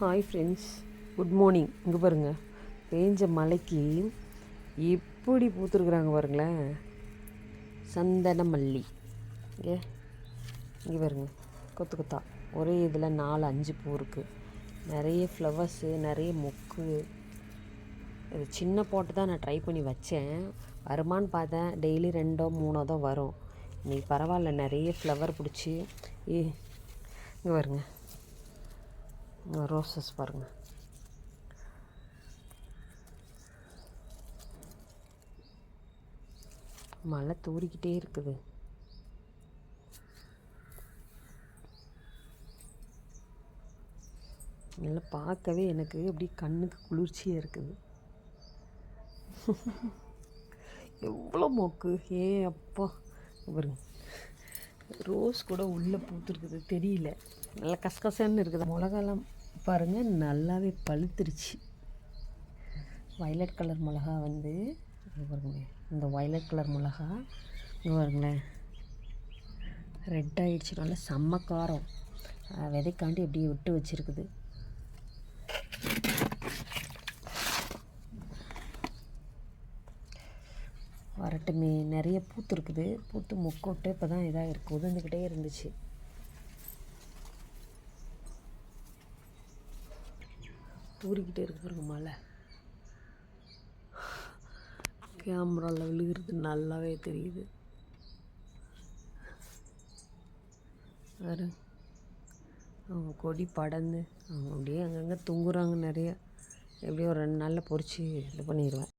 Hi friends, good morning. இங்கே பாருங்கள், பேஞ்ச மலைக்கு எப்படி பூத்துருக்குறாங்க பாருங்களேன். சந்தன மல்லி இங்கே இங்கே பாருங்கள், கொத்து கொத்தா ஒரே இதில் 4-5 பூ இருக்குது. நிறைய ஃப்ளவர்ஸு, நிறைய மொக்கு. இது சின்ன போட்டு தான் நான் ட்ரை பண்ணி வச்சேன். வருமானு பார்த்தேன், டெய்லி 2-3 தான் வரும். இன்றைக்கி பரவாயில்ல, நிறைய ஃப்ளவர் பிடிச்சி. இங்கே பாருங்க, ரோசஸ் பாருங்கள். மழை தூறிக்கிட்டே இருக்குது. நல்லா பார்க்கவே எனக்கு அப்படி கண்ணுக்கு குளிர்ச்சியாக இருக்குது. எவ்வளோ மொக்கு! அப்பா பாருங்க, ரோஸ் கூட உள்ளே பூத்துருக்குது, தெரியல. நல்லா கசகசன்னு இருக்குது. மிளகாலாம் பாருங்கள், நல்லாவே பழுத்துருச்சு. வயலட் கலர் மிளகா வந்து பாருங்களேன், இந்த வயலட் கலர் மிளகா இங்கே பாருங்களேன், ரெட் ஆகிடுச்சு. நல்லா செம்ம காரம். விதைக்காண்டி அப்படியே விட்டு வச்சுருக்குது. வரட்டுமே, நிறைய பூத்து இருக்குது. பூத்து மொக்கோட்டு இப்போ தான் இதாக இருக்குது, உதிர்ந்துக்கிட்டே இருந்துச்சு. தூரிக்கிட்டே இருக்கு பாருங்க மழை. கேமராவில் விழுகிறது நல்லாவே தெரியுது. வேறு அவங்க கொடி படர்ந்து அவங்க அப்படியே அங்கங்கே தூங்குறாங்க நிறைய. எப்படியும் ஒரு 2 நாளில் பொறிச்சு இது பண்ணிடுவேன்.